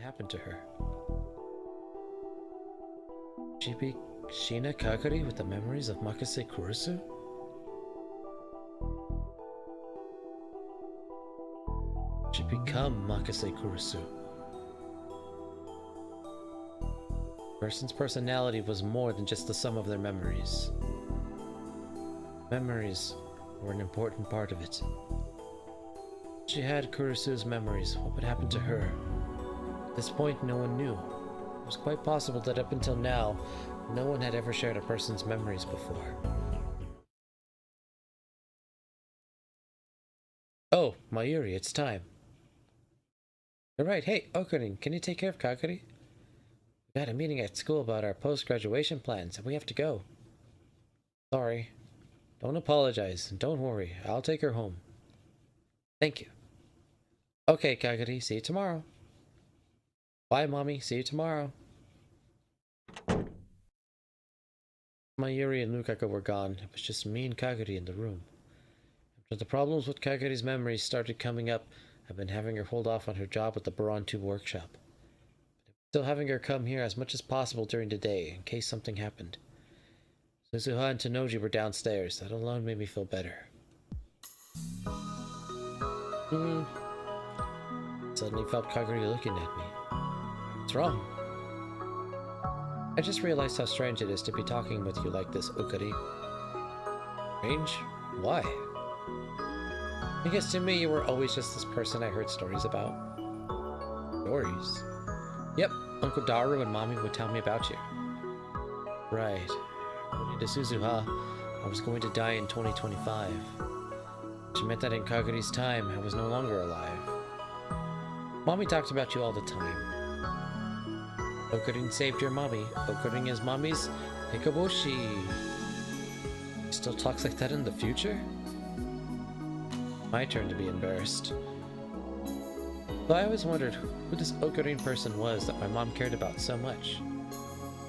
happened to her? Would she be Shina Kagari with the memories of Makase Kurusu? Would she become Makase Kurusu? A person's personality was more than just the sum of their memories. Memories were an important part of it. If she had Kurusu's memories, what would happen to her? At this point, no one knew. It was quite possible that up until now, no one had ever shared a person's memories before. Oh, Mayuri, it's time. You're right. Hey, Okurin, can you take care of Kagari? We got a meeting at school about our post-graduation plans, and we have to go. Sorry. Don't apologize, and don't worry. I'll take her home. Thank you. Okay, Kagari, see you tomorrow. Bye, Mommy. See you tomorrow. Mayuri and Lukaku were gone. It was just me and Kagari in the room. After the problems with Kagari's memories started coming up, I've been having her hold off on her job at the Baron 2 workshop. Still having her come here as much as possible during the day, in case something happened. Suzuha and Tanoji were downstairs. That alone made me feel better. Suddenly felt Kagari looking at me. What's wrong? I just realized how strange it is to be talking with you like this, Okari. Strange? Why? Because to me, you were always just this person I heard stories about. Stories? Yep, Uncle Daru and Mommy would tell me about you. Right. According to Suzuha, I was going to die in 2025. Which meant that in Kagari's time, I was no longer alive. Mommy talked about you all the time. Okurin saved your mommy. Okurin is mommy's Hikaboshi. He still talks like that in the future? My turn to be embarrassed. Though I always wondered who this Okurin person was that my mom cared about so much.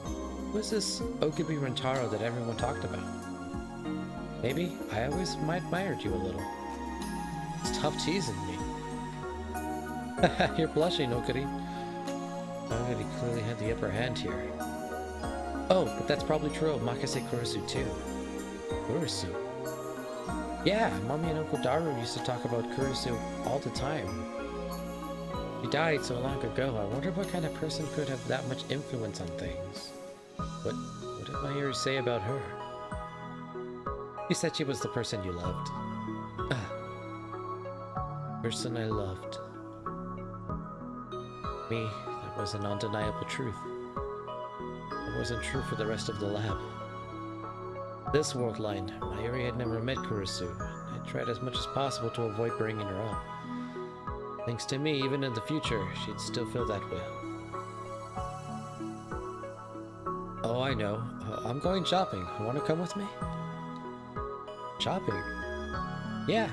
Who was this Okubi Rentaro that everyone talked about? Maybe I always admired you a little. Stop teasing me. You're blushing, Okari. Kagari clearly had the upper hand here. Oh, but that's probably true of Makase Kurusu too. Kurusu? Yeah, Mommy and Uncle Daru used to talk about Kurusu all the time. She died so long ago. I wonder what kind of person could have that much influence on things. What did Mayuri say about her? She said she was the person you loved. Person I loved. Me, that was an undeniable truth. It wasn't true for the rest of the lab. This world line, Mayuri had never met Kurusu. I tried as much as possible to avoid bringing her up. Thanks to me, even in the future, she'd still feel that way. Oh, I know. I'm going shopping. Want to come with me? Shopping? Yeah.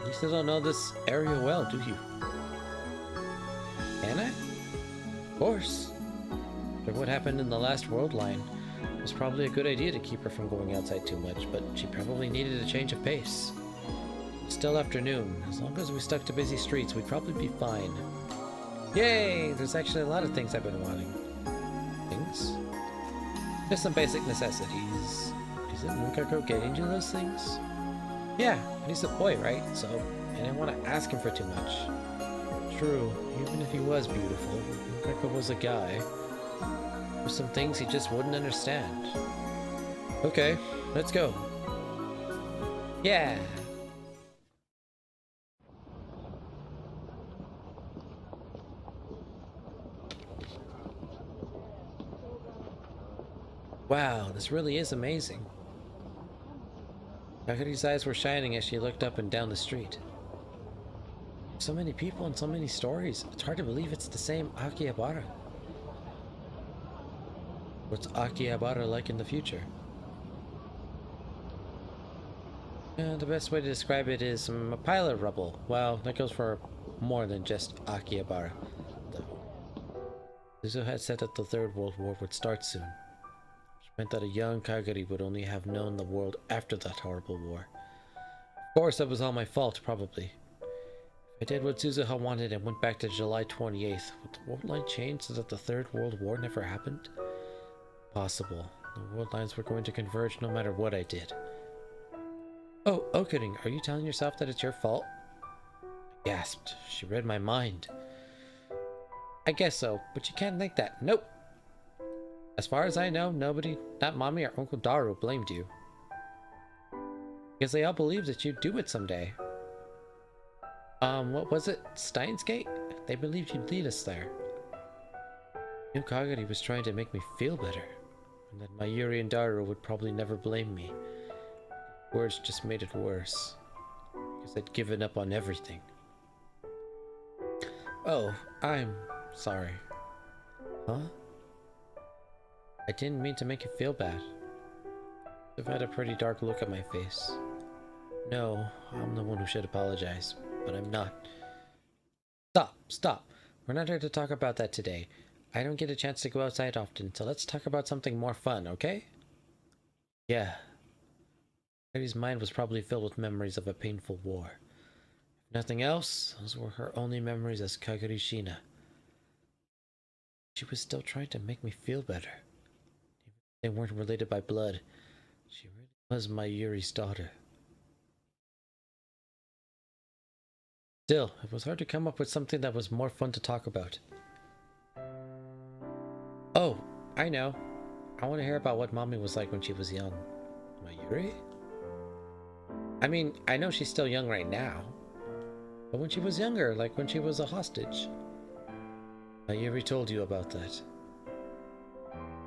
You still don't know this area well, do you? Can I? Of course. After what happened in the last world line, it was probably a good idea to keep her from going outside too much, but she probably needed a change of pace. It's still afternoon. As long as we stuck to busy streets, we'd probably be fine. Yay! There's actually a lot of things I've been wanting. Things? Just some basic necessities. Isn't Mukako getting you those things? Yeah, but he's a boy, right? So I didn't want to ask him for too much. True, even if he was beautiful, Mukako was a guy. There were some things he just wouldn't understand. Okay, let's go. Yeah! Wow, this really is amazing. Kakari's eyes were shining as she looked up and down the street. So many people and so many stories. It's hard to believe it's the same Akihabara. What's Akihabara like in the future? The best way to describe it is a pile of rubble. Well, that goes for more than just Akihabara, though. Suzu had said that the Third World War would start soon. Which meant that a young Kagari would only have known the world after that horrible war. Of course, that was all my fault, probably. If I did what Suzuha wanted and went back to July 28th. Would the world line change so that the Third World War never happened? Possible. The world lines were going to converge no matter what I did. Oh, Okening, are you telling yourself that it's your fault? I gasped. She read my mind. I guess so, but you can't think that. Nope. As far as I know, nobody, not Mommy or Uncle Daru, blamed you. Because they all believed that you'd do it someday. What was it? Steins Gate? They believed you'd lead us there. Knew Kagari was trying to make me feel better. And that Mayuri and Daru would probably never blame me. Words just made it worse. Because I'd given up on everything. Oh, I'm sorry. Huh? I didn't mean to make you feel bad. I've had a pretty dark look at my face. No, I'm the one who should apologize, but I'm not. Stop. We're not here to talk about that today. I don't get a chance to go outside often, so let's talk about something more fun, okay? Yeah. Mary's mind was probably filled with memories of a painful war. If nothing else, those were her only memories as Kagari Shina. She was still trying to make me feel better. Even if they weren't related by blood, she really was Mayuri's daughter. Still, it was hard to come up with something that was more fun to talk about. Oh, I know. I want to hear about what Mommy was like when she was young. Mayuri? I mean, I know she's still young right now. But when she was younger, like when she was a hostage. Mayuri told you about that.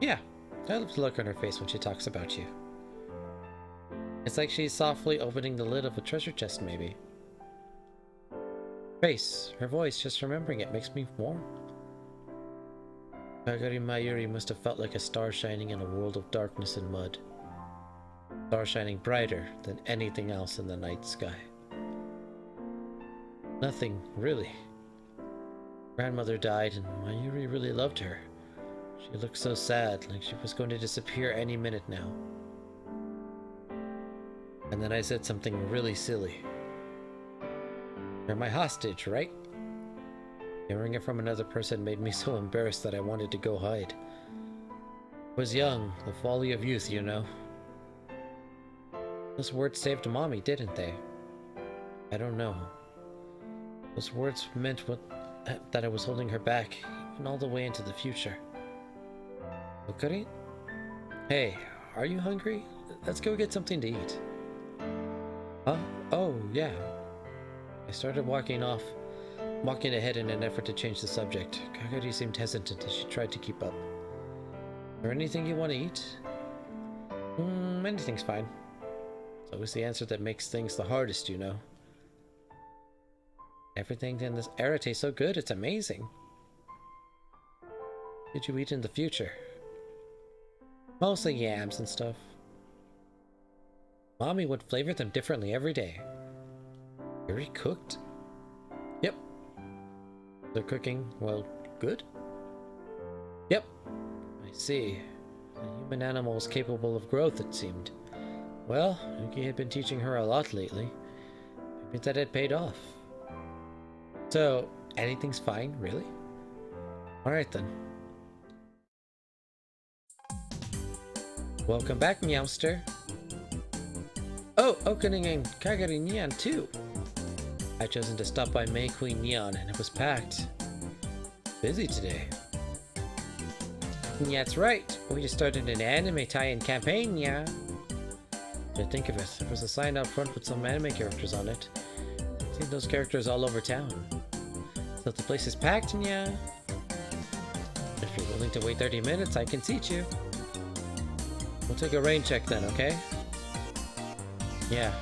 Yeah, I love the look on her face when she talks about you. It's like she's softly opening the lid of a treasure chest, maybe. Face, her voice, just remembering it makes me warm. Kagari Mayuri must have felt like a star shining in a world of darkness and mud. A star shining brighter than anything else in the night sky. Nothing, really. Grandmother died and Mayuri really loved her. She looked so sad, like she was going to disappear any minute now. And then I said something really silly. You're my hostage, right? Hearing it from another person made me so embarrassed that I wanted to go hide. I was young, the folly of youth, you know. Those words saved Mommy, didn't they? I don't know. Those words meant that I was holding her back, even all the way into the future. Okari? Hey, are you hungry? Let's go get something to eat. Huh? Oh, yeah. I started walking ahead in an effort to change the subject. Kagari seemed hesitant as she tried to keep up. Is there anything you want to eat? Anything's fine. It's always the answer that makes things the hardest, you know. Everything in this era tastes so good, it's amazing. What did you eat in the future? Mostly yams and stuff. Mommy would flavor them differently every day. Very cooked? Yep. They're cooking, well, good? Yep. I see. The human animal is capable of growth, it seemed. Well, Yuki had been teaching her a lot lately. Maybe that had paid off. So, anything's fine, really? Alright then. Welcome back, Meowster. Oh, Okening and Kagari Neon too. I'd chosen to stop by May Queen Neon and it was packed. Busy today. Yeah, that's right. We just started an anime tie-in campaign, yeah. To think of it, there was a sign out front with some anime characters on it. I've seen those characters all over town. So if the place is packed, yeah. If you're willing to wait 30 minutes, I can seat you. We'll take a rain check then, okay? Yeah.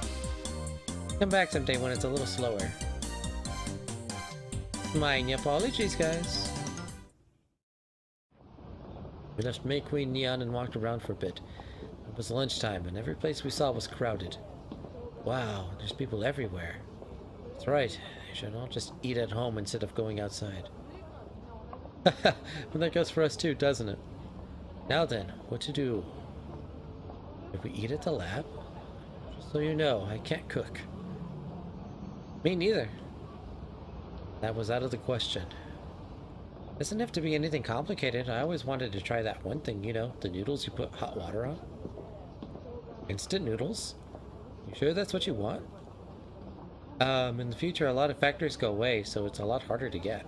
Come back someday when it's a little slower. My apologies, guys. We left May Queen Neon and walked around for a bit. It was lunchtime and every place we saw was crowded. Wow, there's people everywhere. That's right, they should all just eat at home instead of going outside. Well, that goes for us too, doesn't it? Now then, what to do? Did we eat at the lab? Just so you know, I can't cook. Me neither. That was out of the question. Doesn't have to be anything complicated. I always wanted to try that one thing, you know, the noodles you put hot water on. Instant noodles? You sure that's what you want? In the future, a lot of factories go away, so it's a lot harder to get.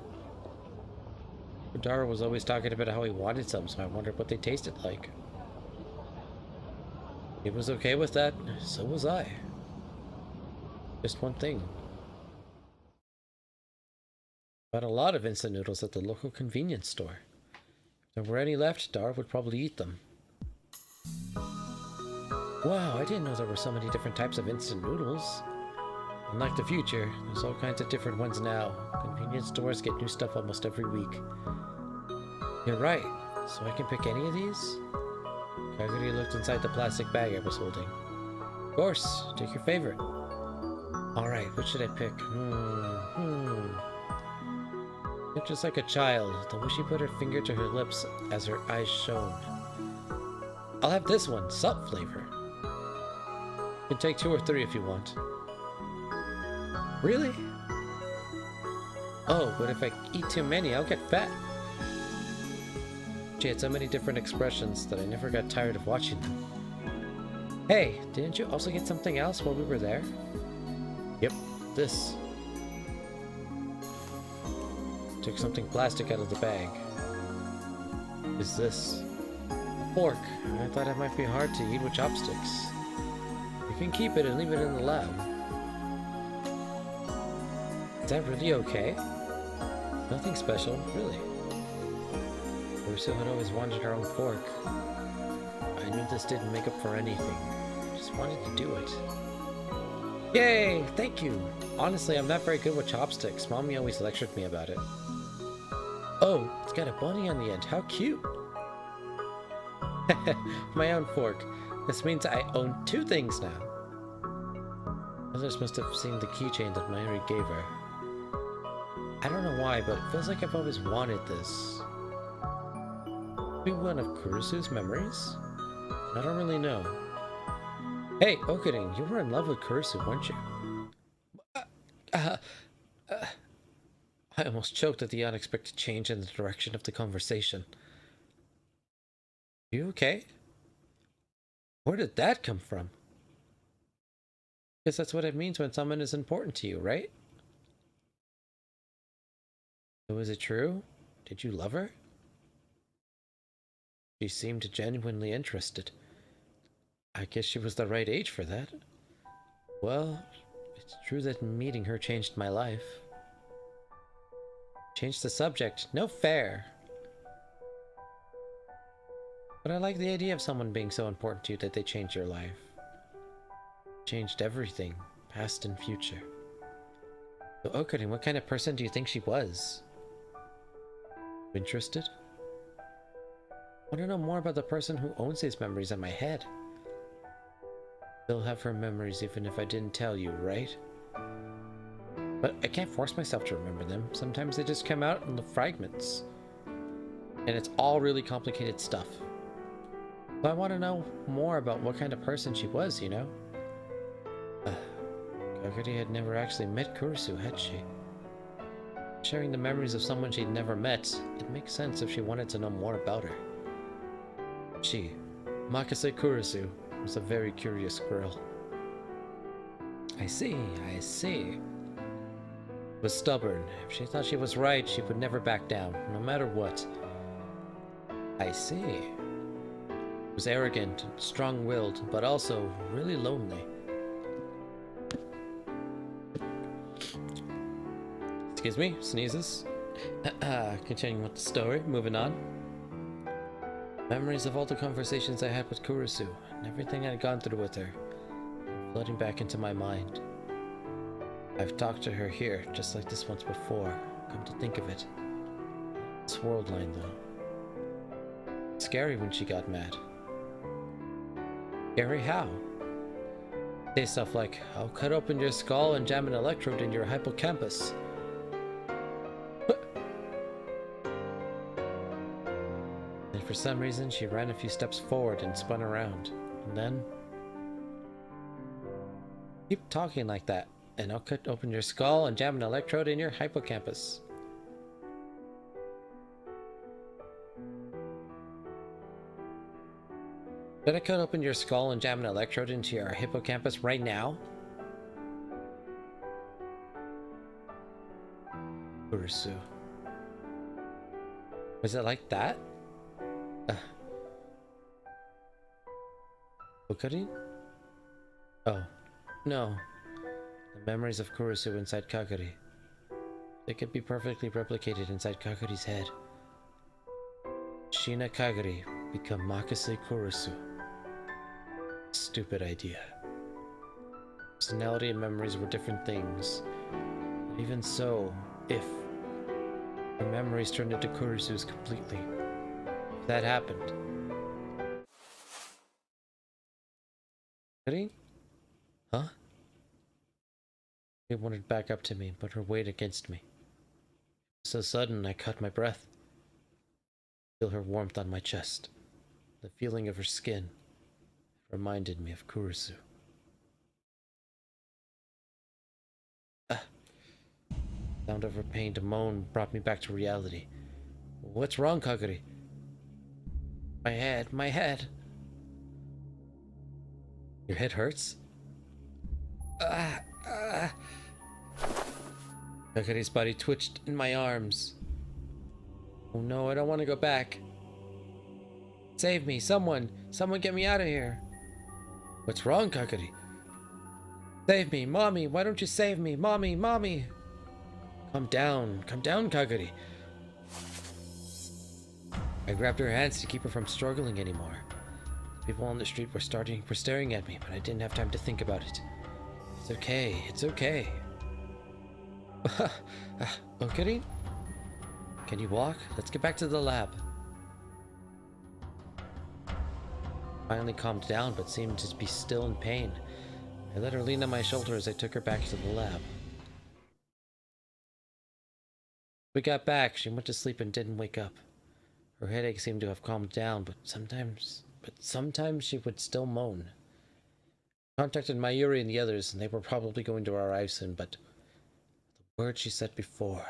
Dara was always talking about how he wanted some, so I wondered what they tasted like. He was okay with that, so was I. Just one thing. Bought a lot of instant noodles at the local convenience store. If there were any left, Dara would probably eat them. Wow, I didn't know there were so many different types of instant noodles. Unlike the future, there's all kinds of different ones now. Convenience stores get new stuff almost every week. You're right, so I can pick any of these? Kaguri looked inside the plastic bag I was holding. Of course, take your favorite. Alright, what should I pick? Looked just like a child, though she put her finger to her lips as her eyes shone. I'll have this one, salt flavor. You can take 2 or 3 if you want. Really? Oh, but if I eat too many, I'll get fat. She had so many different expressions that I never got tired of watching them. Hey, didn't you also get something else while we were there? Yep, this. Took something plastic out of the bag. Is this? A fork. I thought it might be hard to eat with chopsticks. You can keep it and leave it in the lab. Is that really okay? Nothing special, really. Ursa had always wanted her own fork. I knew this didn't make up for anything. I just wanted to do it. Yay! Thank you! Honestly, I'm not very good with chopsticks. Mommy always lectured me about it. Oh, it's got a bunny on the end. How cute! My own fork. This means I own 2 things now. Others must have seen the keychain that Mayuri gave her. I don't know why, but it feels like I've always wanted this. Maybe one of Kurisu's memories? I don't really know. Hey, Okarin, you were in love with Kurisu, weren't you? I almost choked at the unexpected change in the direction of the conversation. You okay? Where did that come from? Guess that's what it means when someone is important to you, right? So is it true? Did you love her? She seemed genuinely interested. I guess she was the right age for that. Well, it's true that meeting her changed my life. Changed the subject. No fair. But I like the idea of someone being so important to you that they change your life. Changed everything, past and future. So Okarin, what kind of person do you think she was? Interested? I want to know more about the person who owns these memories in my head. Still have her memories even if I didn't tell you, right? But I can't force myself to remember them. Sometimes they just come out in the fragments. And it's all really complicated stuff. So I want to know more about what kind of person she was, you know? Kaguri had never actually met Kurisu, had she? Sharing the memories of someone she'd never met, it makes sense if she wanted to know more about her. She, Makase Kurisu, was a very curious girl. I see. Was stubborn. If she thought she was right, she would never back down, no matter what. I see. Was arrogant, strong-willed, but also really lonely. Excuse me, sneezes. Continuing with the story, moving on. Memories of all the conversations I had with Kurisu, and everything I'd gone through with her, flooding back into my mind. I've talked to her here, just like this once before, come to think of it. It's world line, though. Scary when she got mad. Scary how? Say stuff like, I'll cut open your skull and jam an electrode in your hippocampus. And for some reason, she ran a few steps forward and spun around. And then... Keep talking like that, and I'll cut open your skull and jam an electrode in your hippocampus. Should I cut open your skull and jam an electrode into your hippocampus right now? Kurusu. Was it like that? Kokari? Oh, no. The memories of Kurusu inside Kagari. They could be perfectly replicated inside Kagari's head. Shina Kagari become Makase Kurusu. Stupid idea. Personality and memories were different things. But even so, if her memories turned into Kurusu's completely, if that happened. Ready? Huh? She wanted back up to me, but her weight against me. So sudden, I caught my breath. Feel her warmth on my chest. The feeling of her skin reminded me of Kurusu. Sound of her pained moan brought me back to reality. What's wrong, Kagari? My head. Your head hurts? Kagari's body twitched in my arms. Oh no, I don't want to go back. Save me, someone get me out of here. What's wrong, Kagari? Save me, Mommy, why don't you save me? Mommy. Calm down, Kagari. I grabbed her hands to keep her from struggling anymore. The people on the street were staring at me, but I didn't have time to think about it. It's okay. Okari? Can you walk? Let's get back to the lab. Finally calmed down, but seemed to be still in pain. I let her lean on my shoulder as I took her back to the lab. We got back. She went to sleep and didn't wake up. Her headache seemed to have calmed down, but sometimes she would still moan. I contacted Mayuri and the others, and they were probably going to arrive soon, but the words she said before.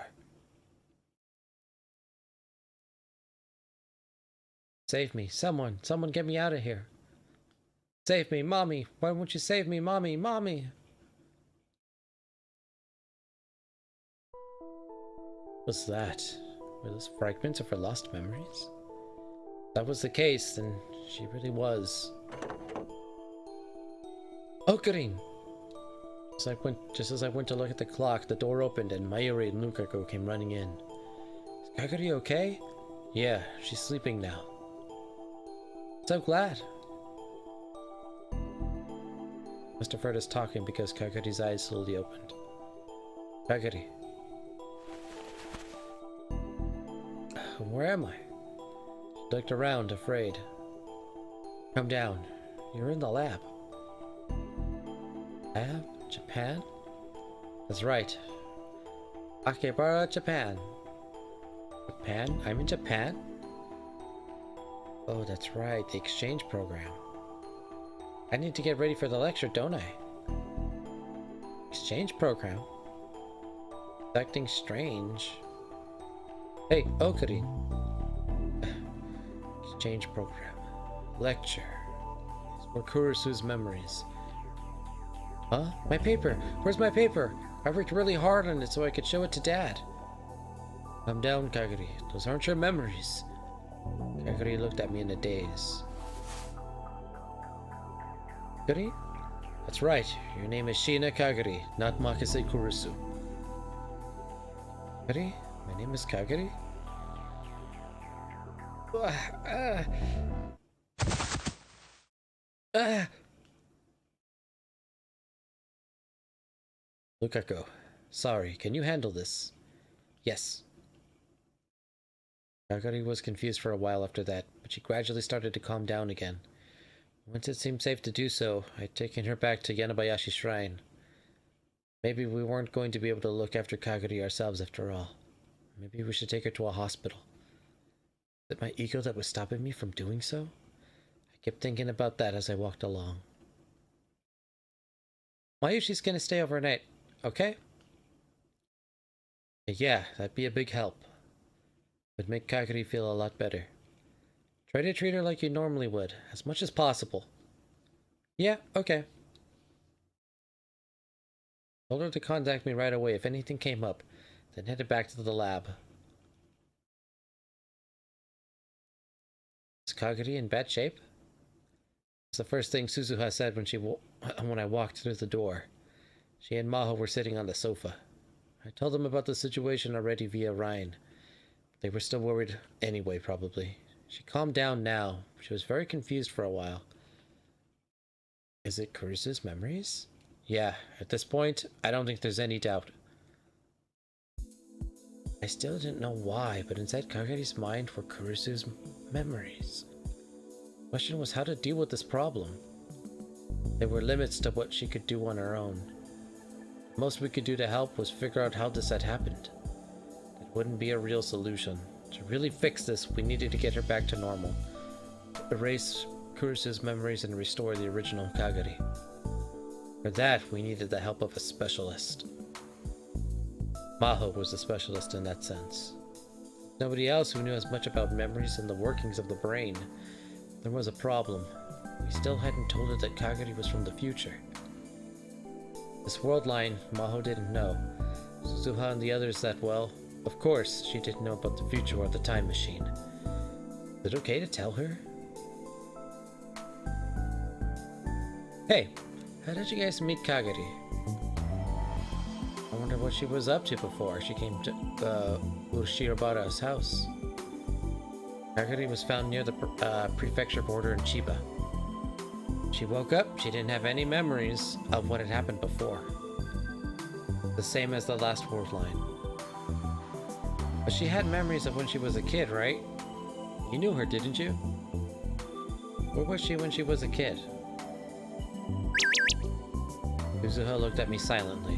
Save me, someone get me out of here. Save me, Mommy. Why won't you save me, Mommy? What's that? Were those fragments of her lost memories? If that was the case, then she really was. Okarin! Just as I went to look at the clock, the door opened and Mayuri and Lukaku came running in. Is Kagari okay? Yeah, she's sleeping now. So glad. Must have heard us talking because Kagari's eyes slowly opened. Kagari. Where am I? She looked around, afraid. Come down. You're in the lab. Lab? Japan? That's right. Akibara, Japan. Japan? I'm in Japan? Oh, that's right. The exchange program. I need to get ready for the lecture, don't I? Exchange program? Acting strange. Hey, Okarin. Exchange program. Lecture. These were Kurusu's memories. Huh? My paper! Where's my paper? I worked really hard on it so I could show it to Dad. Calm down, Kagari. Those aren't your memories. Kagari looked at me in a daze. Kagari? That's right. Your name is Shina Kagari, not Makase Kurusu. Kagari? My name is Kagari? Lukaku, sorry, can you handle this? Yes. Kagari was confused for a while after that, but she gradually started to calm down again. Once it seemed safe to do so, I'd taken her back to Yanabayashi Shrine. Maybe we weren't going to be able to look after Kagari ourselves after all. Maybe we should take her to a hospital. Was it my ego that was stopping me from doing so? I kept thinking about that as I walked along. Mayushi's gonna stay overnight. okay? Yeah, that'd be a big help. Would make Kaguri feel a lot better. Try to treat her like you normally would, as much as possible. Yeah, okay. Told her to contact me right away if anything came up, then headed back to the lab. Is Kaguri in bad shape? It's the first thing Suzuha said when I walked through the door. She and Maho were sitting on the sofa. I told them about the situation already via Ryan. They were still worried anyway, probably. She calmed down now. She was very confused for a while. Is it Kurusu's memories? Yeah, at this point, I don't think there's any doubt. I still didn't know why, but inside Kaguri's mind were Kurusu's memories. The question was how to deal with this problem. There were limits to what she could do on her own. The most we could do to help was figure out how this had happened. That wouldn't be a real solution. To really fix this, we needed to get her back to normal. Erase Kurusu's memories and restore the original Kaguri. For that, we needed the help of a specialist. Maho was a specialist in that sense. Nobody else who knew as much about memories and the workings of the brain. There was a problem. We still hadn't told her that Kaguri was from the future. This world line, Maho didn't know. Suzuha and the others that, well, of course, she didn't know about the future or the time machine. Is it okay to tell her? Hey, how did you guys meet Kaguri? I wonder what she was up to before she came to Ushirobara's house. Kaguri was found near the prefecture border in Chiba. She woke up, she didn't have any memories of what had happened before. The same as the last world line. But she had memories of when she was a kid, right? You knew her, didn't you? Where was she when she was a kid? Suzuha looked at me silently.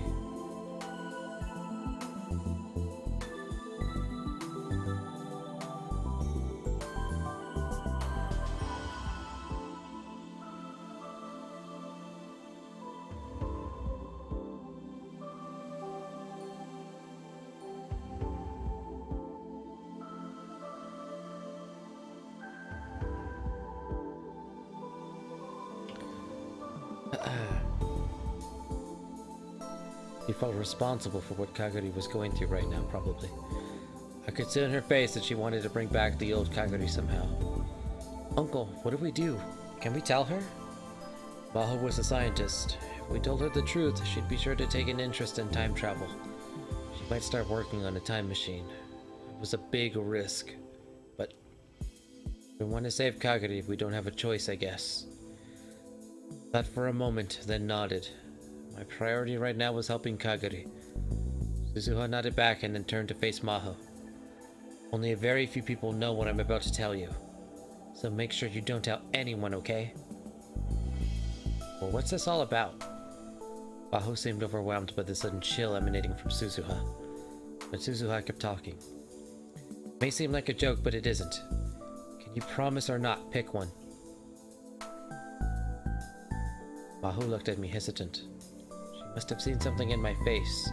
He felt responsible for what Kaguri was going through right now, probably. I could see in her face that she wanted to bring back the old Kaguri somehow. Uncle, what do we do? Can we tell her? Maho was a scientist. If we told her the truth, she'd be sure to take an interest in time travel. She might start working on a time machine. It was a big risk. But we want to save Kaguri. We don't have a choice, I guess. Thought for a moment, then nodded. My priority right now was helping Kaguri. Suzuha nodded back and then turned to face Maho. Only a very few people know what I'm about to tell you. So make sure you don't tell anyone, okay? Well, what's this all about? Maho seemed overwhelmed by the sudden chill emanating from Suzuha. But Suzuha kept talking. May seem like a joke, but it isn't. Can you promise or not pick one? Maho looked at me hesitant. Must have seen something in my face.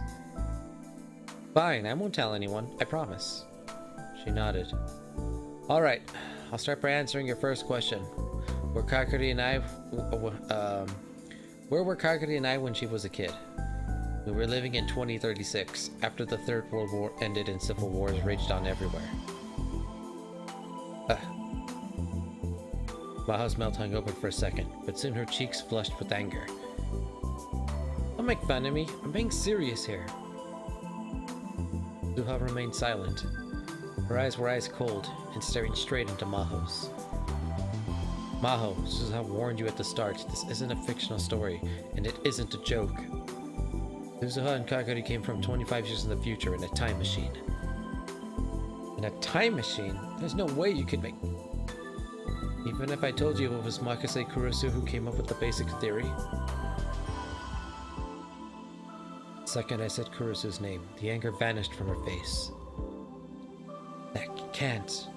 Fine, I won't tell anyone, I promise. She nodded. Alright, I'll start by answering your first question. Where were Kaguri and I when she was a kid? We were living in 2036, after the Third World War ended and civil wars raged on everywhere. Maho's mouth hung open for a second, but soon her cheeks flushed with anger. Don't make fun of me. I'm being serious here. Suzuha remained silent. Her eyes were ice cold and staring straight into Maho's. Maho, Suzuha warned you at the start. This isn't a fictional story, and it isn't a joke. Suzuha and Kaguri came from 25 years in the future in a time machine. In a time machine? There's no way you could make... Even if I told you it was Makase Kurusu who came up with the basic theory? The second I said Kurusu's name, the anger vanished from her face. That can't.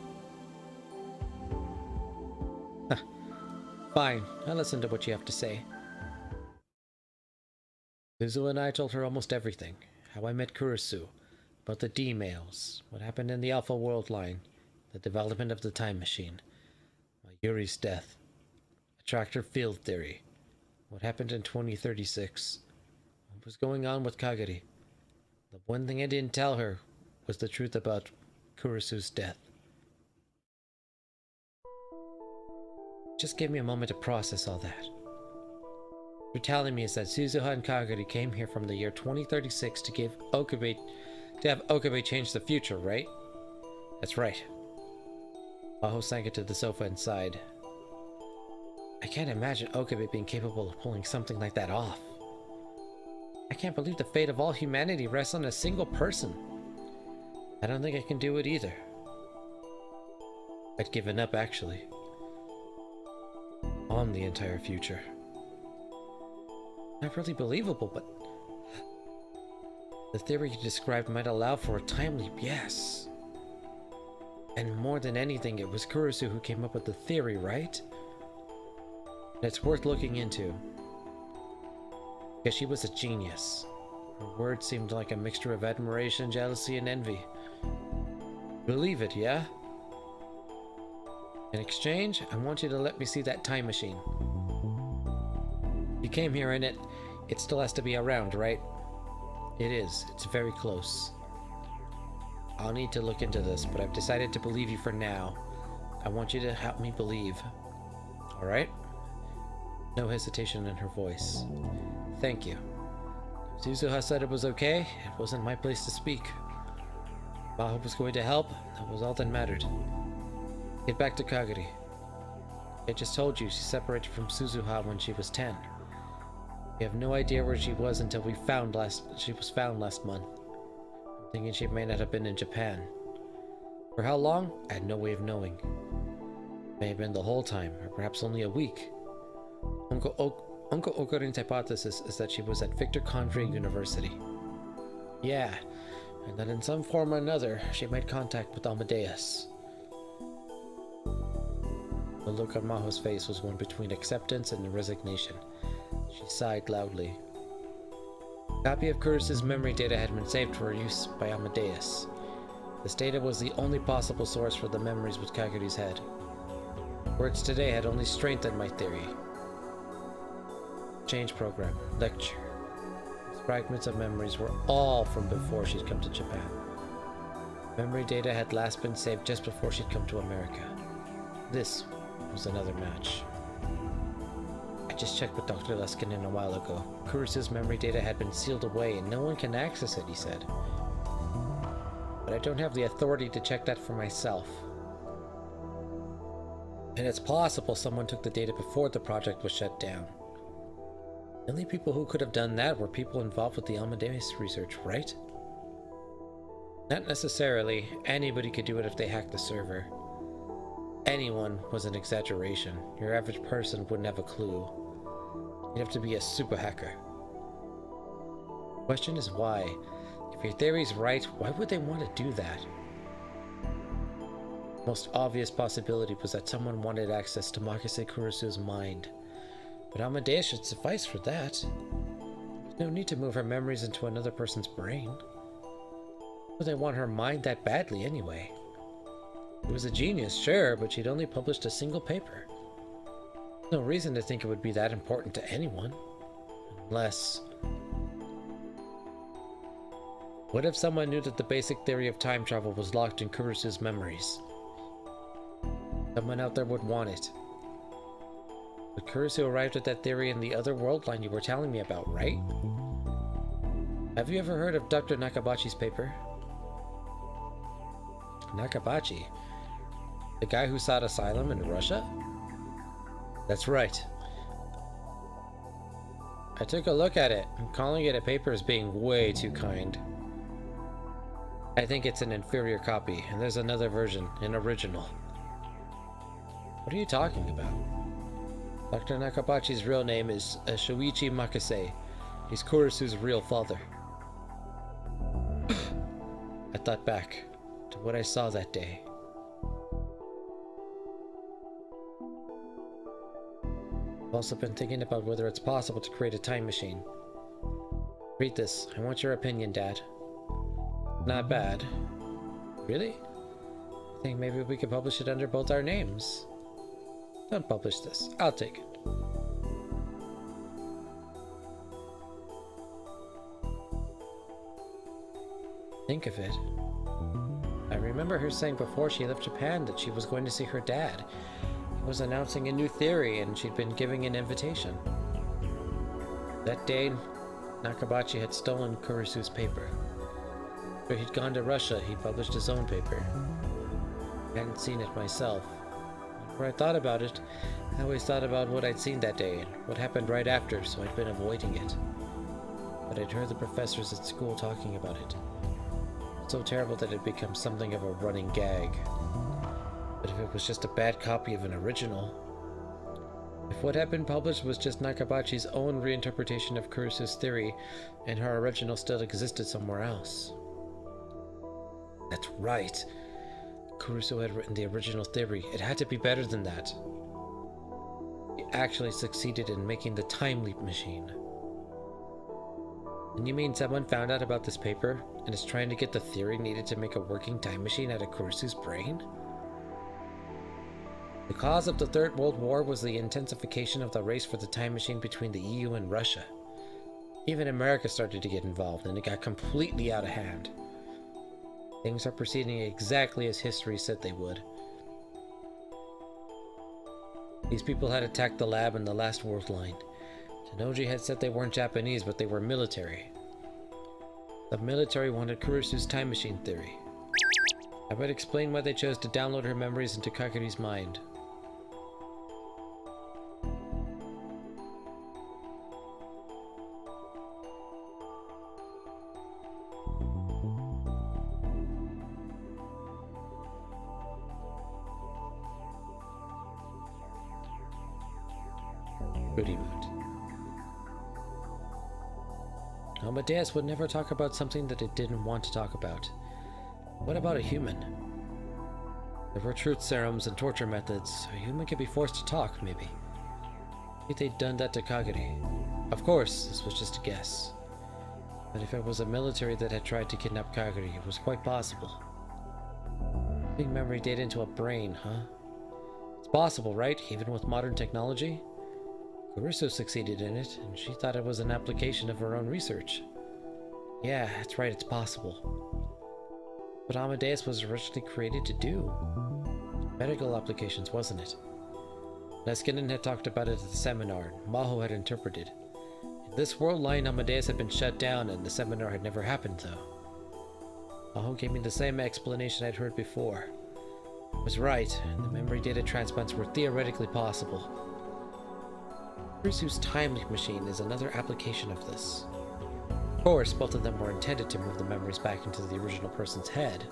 Fine, I'll listen to what you have to say. Suzu and I told her almost everything. How I met Kurisu, about the D-mails, what happened in the Alpha World line, the development of the time machine, Yuri's death, attractor field theory, what happened in 2036, what was going on with Kagari. The one thing I didn't tell her was the truth about Kurisu's death. Just give me a moment to process all that. What you're telling me is that Suzuha and Kagari came here from the year 2036 to have Okabe change the future, right? That's right. Maho sank into the sofa and sighed. I can't imagine Okabe being capable of pulling something like that off. I can't believe the fate of all humanity rests on a single person. I don't think I can do it either. I'd given up, actually. On the entire future. Not really believable, but the theory you described might allow for a time leap, yes. And more than anything, it was Kurisu who came up with the theory, right? And it's worth looking into. Because she was a genius. Her words seemed like a mixture of admiration, jealousy, and envy. Believe it, yeah? In exchange, I want you to let me see that time machine. You came here in it. It still has to be around, right? It is. It's very close. I'll need to look into this, but I've decided to believe you for now. I want you to help me believe. Alright? No hesitation in her voice. Thank you. Suzuha said it was okay. It wasn't my place to speak. Maho was going to help. That was all that mattered. Get back to Kagari. I just told you she separated from Suzuha when she was 10. We have no idea where she was until she was found last month. I'm thinking she may not have been in Japan. For how long? I had no way of knowing. May have been the whole time, or perhaps only a week. Uncle Okarin's hypothesis is that she was at Victor Condré University. Yeah, and that in some form or another, she made contact with Amadeus. The look on Maho's face was one between acceptance and resignation. She sighed loudly. A copy of Curtis's memory data had been saved for use by Amadeus. This data was the only possible source for the memories with Kaguri's head. Words today had only strengthened my theory. Change program, lecture. These fragments of memories were all from before she'd come to Japan. Memory data had last been saved just before she'd come to America. This was another match. I just checked with Dr. Leskinen a while ago. Kurisu's memory data had been sealed away and no one can access it, he said. But I don't have the authority to check that for myself. And it's possible someone took the data before the project was shut down. The only people who could have done that were people involved with the Amadeus research, right? Not necessarily. Anybody could do it if they hacked the server. Anyone was an exaggeration. Your average person wouldn't have a clue. You'd have to be a super hacker. The question is why? If your theory's right, why would they want to do that? The most obvious possibility was that someone wanted access to Makise Kurisu's mind. But Amadeus should suffice for that. There's no need to move her memories into another person's brain. Why would they want her mind that badly anyway? She was a genius, sure, but she'd only published a single paper. No reason to think it would be that important to anyone. Unless... What if someone knew that the basic theory of time travel was locked in Kurisu's memories? Someone out there would want it. But Kurisu arrived at that theory in the other world line you were telling me about, right? Have you ever heard of Dr. Nakabachi's paper? Nakabachi? The guy who sought asylum in Russia? That's right. I took a look at it, and calling it a paper is being way too kind. I think it's an inferior copy, and there's another version, an original. What are you talking about? Dr. Nakabachi's real name is Shuichi Makise. He's Kurisu's real father. I thought back to what I saw that day. I've also been thinking about whether it's possible to create a time machine. Read this. I want your opinion, Dad. Not bad. Really? I think maybe we could publish it under both our names. Don't publish this. I'll take it. Think of it. I remember her saying before she left Japan that she was going to see her dad. He was announcing a new theory and she'd been giving an invitation. That day, Nakabachi had stolen Kurisu's paper. After he'd gone to Russia, he published his own paper. I hadn't seen it myself. Whenever I thought about it, I always thought about what I'd seen that day and what happened right after, so I'd been avoiding it. But I'd heard the professors at school talking about it. So terrible that it became something of a running gag. But if it was just a bad copy of an original, if what had been published was just Nakabachi's own reinterpretation of Kurisu's theory, and her original still existed somewhere else. That's right. Kurisu had written the original theory. It had to be better than that. He actually succeeded in making the time leap machine. And you mean someone found out about this paper and is trying to get the theory needed to make a working time machine out of Kurisu's brain? The cause of the Third World War was the intensification of the race for the time machine between the EU and Russia. Even America started to get involved, and it got completely out of hand. Things are proceeding exactly as history said they would. These people had attacked the lab in the last world line. Tenoji had said they weren't Japanese, but they were military. The military wanted Kurisu's time machine theory. I would explain why they chose to download her memories into Kakuri's mind. Pretty much. Amadeus would never talk about something that it didn't want to talk about. What about a human? There were truth serums and torture methods. A human could be forced to talk, maybe. Maybe they'd done that to Kagure. Of course, this was just a guess. But if it was a military that had tried to kidnap Kagure, it was quite possible. Putting memory data into a brain, huh? It's possible, right? Even with modern technology? Kurisu succeeded in it, and she thought it was an application of her own research. Yeah, that's right, it's possible. What Amadeus was originally created to do. Medical applications, wasn't it? Neskinen had talked about it at the seminar, and Maho had interpreted. In this world line, Amadeus had been shut down, and the seminar had never happened, though. Maho gave me the same explanation I'd heard before. I was right, and the memory data transplants were theoretically possible. Kurisu's time leap machine is another application of this. Of course, both of them were intended to move the memories back into the original person's head.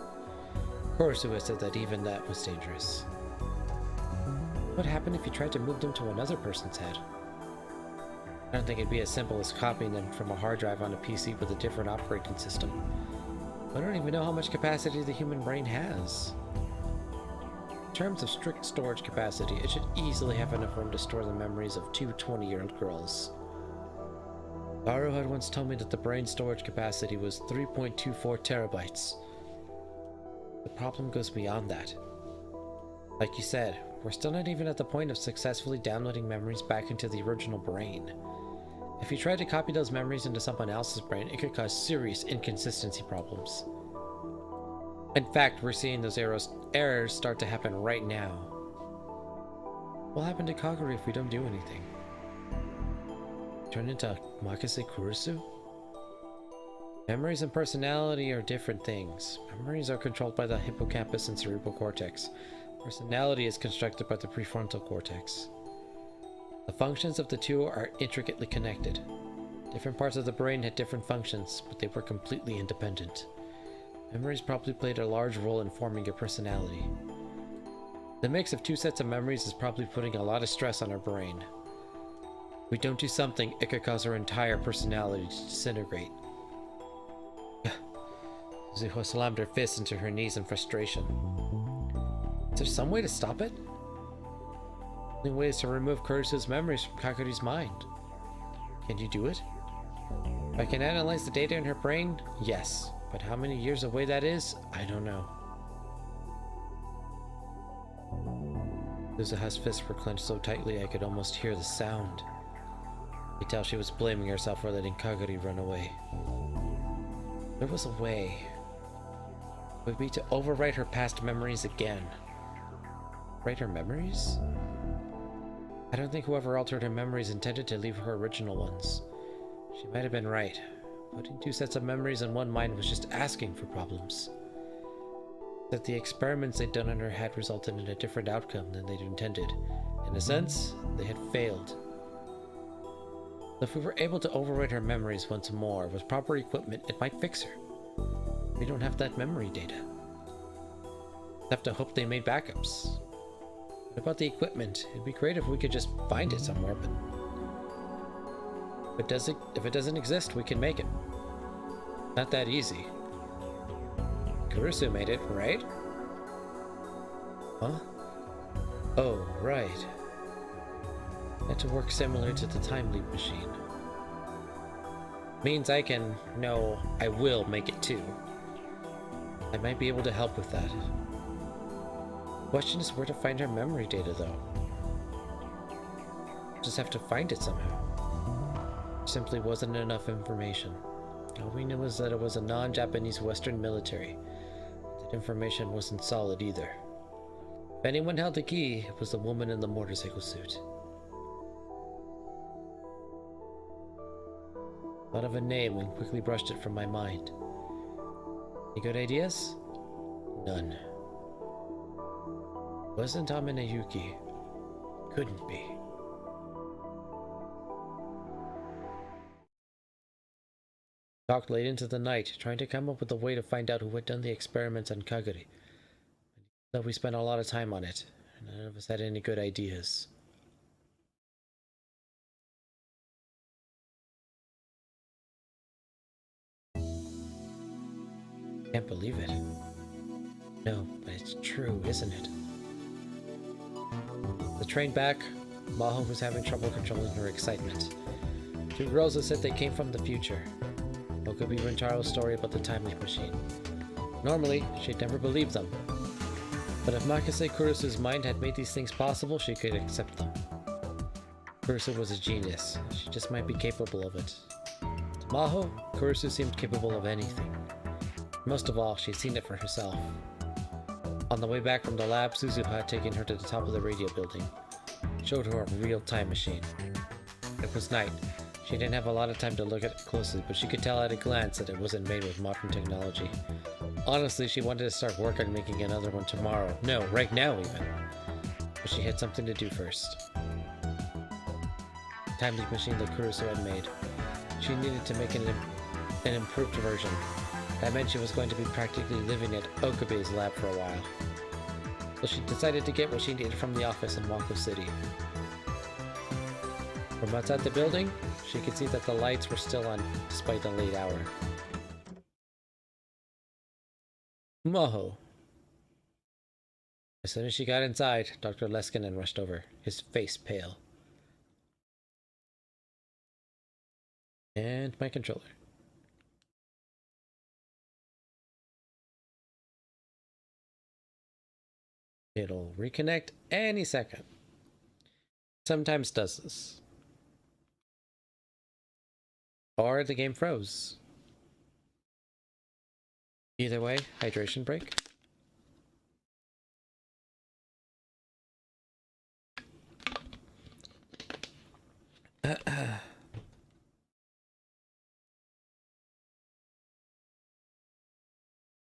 Kurisu has said that even that was dangerous. What happened if you tried to move them to another person's head? I don't think it'd be as simple as copying them from a hard drive on a PC with a different operating system. I don't even know how much capacity the human brain has. In terms of strict storage capacity, it should easily have enough room to store the memories of two 20-year-old girls. Garo had once told me that the brain storage capacity was 3.24 terabytes. The problem goes beyond that. Like you said, we're still not even at the point of successfully downloading memories back into the original brain. If you try to copy those memories into someone else's brain, it could cause serious inconsistency problems. In fact, we're seeing those errors start to happen right now. What happened to Kagure if we don't do anything? Turn into Makase Kurisu? Memories and personality are different things. Memories are controlled by the hippocampus and cerebral cortex. Personality is constructed by the prefrontal cortex. The functions of the two are intricately connected. Different parts of the brain had different functions, but they were completely independent. Memories probably played a large role in forming your personality. The mix of two sets of memories is probably putting a lot of stress on our brain. If we don't do something, it could cause our entire personality to disintegrate. Zuho slammed her fist into her knees in frustration. Is there some way to stop it? The only way is to remove Kurisu's memories from Kakuru's mind. Can you do it? If I can analyze the data in her brain, yes. But how many years away that is, I don't know. Suzuha's fists were clenched so tightly I could almost hear the sound. I could tell she was blaming herself for letting Kagari run away. There was a way. It would be to overwrite her past memories again. Write her memories? I don't think whoever altered her memories intended to leave her original ones. She might have been right. Putting two sets of memories in one mind was just asking for problems. That the experiments they'd done on her had resulted in a different outcome than they'd intended. In a sense, they had failed. If we were able to overwrite her memories once more with proper equipment, it might fix her. We don't have that memory data. We'll have to hope they made backups. What about the equipment? It'd be great if we could just find it somewhere, but if it doesn't exist, we can make it. Not that easy. Kurusu made it, right? Huh? Oh, right. Had to work similar to the time leap machine. Means I can... No, I will make it too. I might be able to help with that. Question is where to find her memory data, though. Just have to find it somehow. There simply wasn't enough information. All we knew was that it was a non-Japanese Western military. That information wasn't solid either. If anyone held the key, it was the woman in the motorcycle suit. Thought of a name and quickly brushed it from my mind. Any good ideas? None. Wasn't Amine Yuki. Couldn't be. Talked late into the night, trying to come up with a way to find out who had done the experiments on Kagari. Though we spent a lot of time on it, and none of us had any good ideas. Can't believe it. No, but it's true, isn't it? The train back, Maho was having trouble controlling her excitement. Two girls had said they came from the future. What could be Rintaro's story about the time leap machine? Normally, she'd never believe them. But if Makase Kurusu's mind had made these things possible, she could accept them. Kurusu was a genius. She just might be capable of it. To Maho, Kurusu seemed capable of anything. Most of all, she'd seen it for herself. On the way back from the lab, Suzuha had taken her to the top of the radio building. Showed her a real time machine. It was night. She didn't have a lot of time to look at it closely, but she could tell at a glance that it wasn't made with modern technology. Honestly, she wanted to start work on making another one tomorrow. No, right now even. But she had something to do first. The time leap machine that Kurusu had made. She needed to make an improved version. That meant she was going to be practically living at Okabe's lab for a while. So she decided to get what she needed from the office in Wako City. From outside the building, she could see that the lights were still on despite the late hour. Maho. As soon as she got inside, Dr. Leskinen rushed over, his face pale. And my controller. It'll reconnect any second. Sometimes does this. Or the game froze. Either way, hydration break.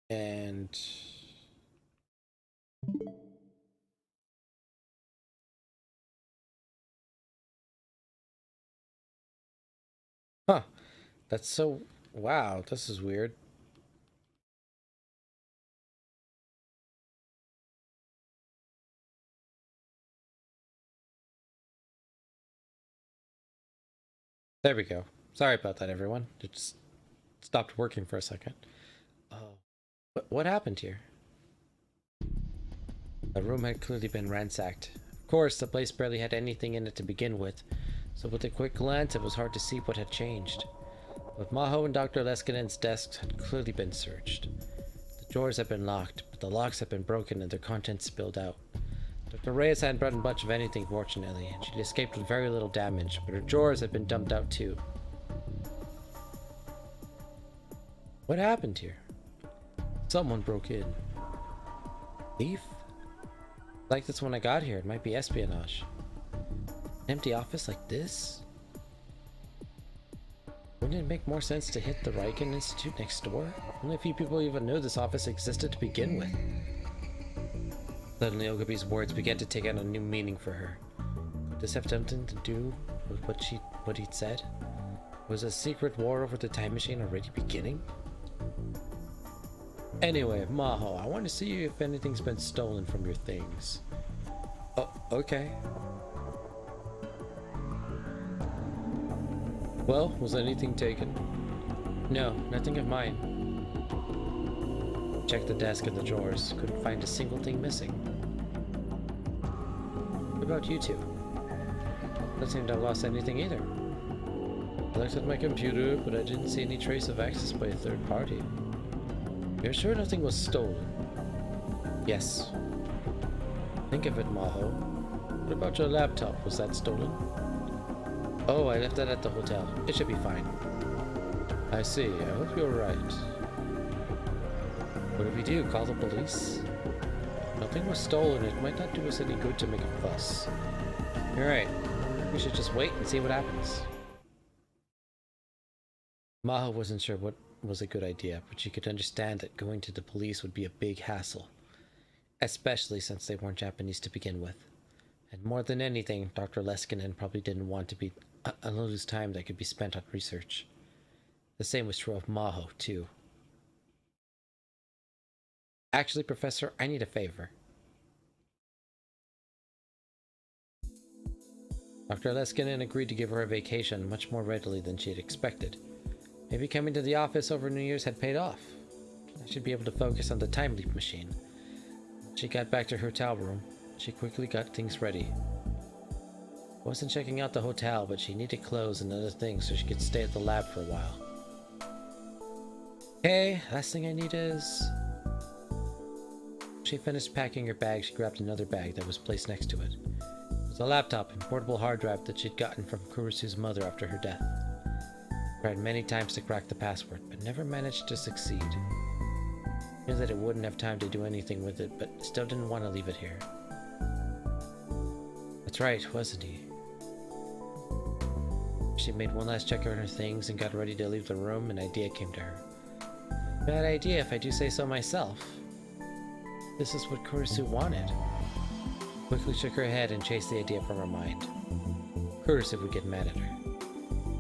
And huh. That's so... Wow, this is weird. There we go. Sorry about that, everyone. It just stopped working for a second. Oh. What happened here? The room had clearly been ransacked. Of course, the place barely had anything in it to begin with, so with a quick glance, it was hard to see what had changed. Both Maho and Dr. Leskinen's desks had clearly been searched. The drawers had been locked, but the locks had been broken and their contents spilled out. Dr. Reyes hadn't brought much of anything, fortunately, and she'd escaped with very little damage, but her drawers had been dumped out too. What happened here? Someone broke in. Thief? Like this when I got here, it might be espionage. An empty office like this? Wouldn't it make more sense to hit the Riken Institute next door? Only a few people even knew this office existed to begin with. Suddenly, Okabe's words began to take on a new meaning for her. Could this have something to do with what he'd said? Was a secret war over the time machine already beginning? Anyway, Maho, I want to see if anything's been stolen from your things. Oh, okay. Well, was anything taken? No, nothing of mine. Checked the desk and the drawers. Couldn't find a single thing missing. What about you two? Don't seem to have lost anything either. I looked at my computer, but I didn't see any trace of access by a third party. You're sure nothing was stolen? Yes. Think of it, Maho. What about your laptop? Was that stolen? Oh, I left that at the hotel. It should be fine. I see. I hope you're right. What do we do? Call the police? Nothing was stolen. It might not do us any good to make a fuss. You're right. We should just wait and see what happens. Maho wasn't sure what was a good idea, but she could understand that going to the police would be a big hassle, especially since they weren't Japanese to begin with. And more than anything, Dr. Leskinen probably didn't want to be lose time that could be spent on research. The same was true of Maho, too. Actually, Professor, I need a favor. Dr. Leskinen agreed to give her a vacation much more readily than she had expected. Maybe coming to the office over New Year's had paid off. I should be able to focus on the time leap machine. When she got back to her hotel room, she quickly got things ready. Wasn't checking out the hotel, but she needed clothes and other things so she could stay at the lab for a while. Okay, last thing I need is... She finished packing her bag, she grabbed another bag that was placed next to it. It was a laptop and portable hard drive that she'd gotten from Kurisu's mother after her death. Tried many times to crack the password, but never managed to succeed. Knew that it wouldn't have time to do anything with it, but still didn't want to leave it here. That's right, wasn't he? She made one last check on her things and got ready to leave the room. An idea came to her. Bad idea if I do say so myself. This is what Kurisu wanted. Quickly shook her head and chased the idea from her mind. Kurisu would get mad at her.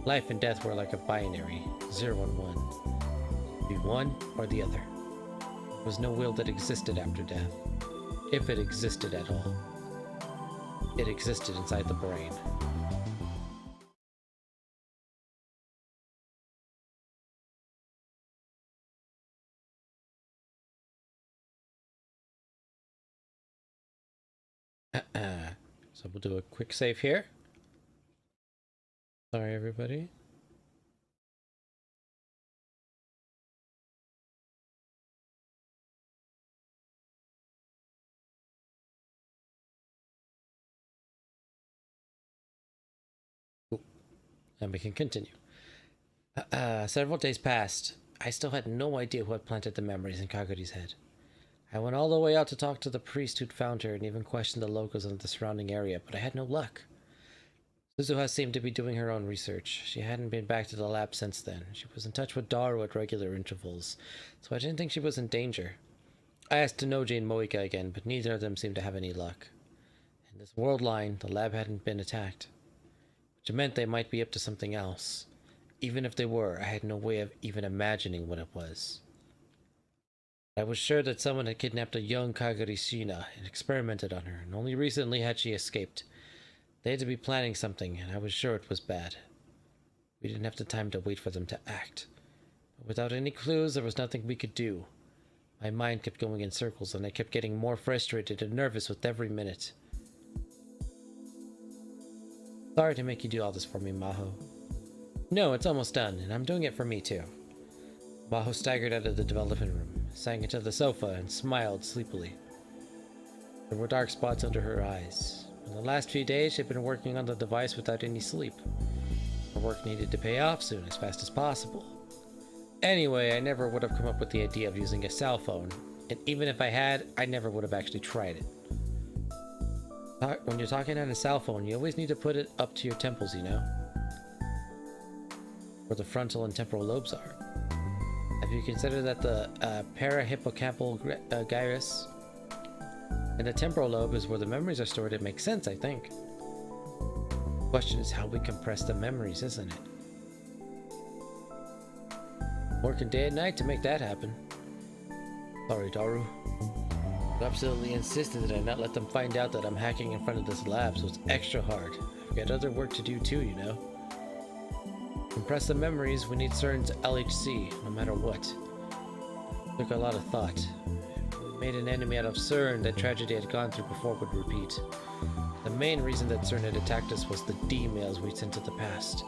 Life and death were like a binary, 0 and 1. Be one or the other. There was no will that existed after death, if it existed at all. It existed inside the brain. So we'll do a quick save here. Sorry, everybody. Cool. And we can continue. Several days passed. I still had no idea who had planted the memories in Kaguri's head. I went all the way out to talk to the priest who'd found her and even questioned the locals in the surrounding area, but I had no luck. Suzuha seemed to be doing her own research. She hadn't been back to the lab since then. She was in touch with Daru at regular intervals, so I didn't think she was in danger. I asked Tenoji and Moika again, but neither of them seemed to have any luck. In this world line, the lab hadn't been attacked, which meant they might be up to something else. Even if they were, I had no way of even imagining what it was. I was sure that someone had kidnapped a young Kaguri Shina and experimented on her, and only recently had she escaped. They had to be planning something, and I was sure it was bad. We didn't have the time to wait for them to act. But without any clues, there was nothing we could do. My mind kept going in circles, and I kept getting more frustrated and nervous with every minute. Sorry to make you do all this for me, Maho. No, it's almost done, and I'm doing it for me too. Maho staggered out of the development room, sank into the sofa, and smiled sleepily. There were dark spots under her eyes. In the last few days, she'd been working on the device without any sleep. Her work needed to pay off soon, as fast as possible. Anyway, I never would have come up with the idea of using a cell phone, and even if I had, I never would have actually tried it. When you're talking on a cell phone, you always need to put it up to your temples, you know? Where the frontal and temporal lobes are. Have you considered that the parahippocampal gyrus and the temporal lobe is where the memories are stored? It makes sense, I think. The question is how we compress the memories, isn't it? Working day and night to make that happen. Sorry, Daru. I absolutely insisted that I not let them find out that I'm hacking in front of this lab, so it's extra hard. I've got other work to do too, you know. Compress the memories, we need CERN's LHC, no matter what. Took a lot of thought. If we made an enemy out of CERN, that tragedy had gone through before would repeat. The main reason that CERN had attacked us was the D-mails we sent to the past.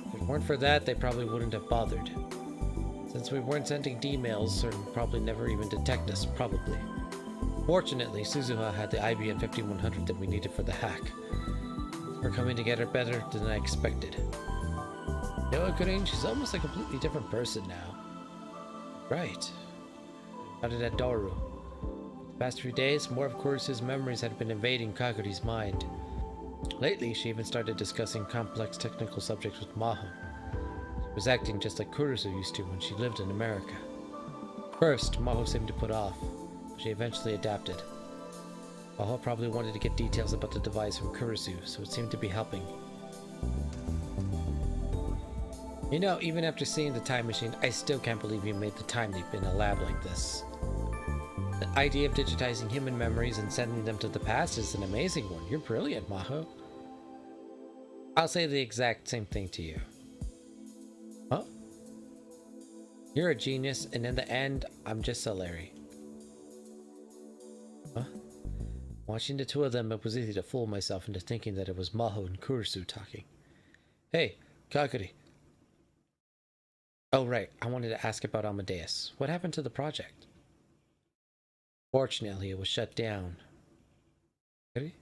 If it weren't for that, they probably wouldn't have bothered. Since we weren't sending D-mails, CERN would probably never even detect us, probably. Fortunately, Suzuha had the IBM 5100 that we needed for the hack. We're coming together better than I expected. You know what, Green? She's almost a completely different person now. Right. How did that Daru? The past few days, more of Kurusu's memories had been invading Kaguri's mind. Lately, she even started discussing complex technical subjects with Maho. She was acting just like Kurusu used to when she lived in America. First, Maho seemed to put off, but she eventually adapted. Maho probably wanted to get details about the device from Kurusu, so it seemed to be helping. You know, even after seeing the time machine, I still can't believe you made the time leap in a lab like this. The idea of digitizing human memories and sending them to the past is an amazing one. You're brilliant, Maho. I'll say the exact same thing to you. Huh? You're a genius, and in the end, I'm just a Larry. Huh? Watching the two of them, it was easy to fool myself into thinking that it was Maho and Kurusu talking. Hey, Kaguri. Oh, right. I wanted to ask about Amadeus. What happened to the project? Fortunately, it was shut down. Really?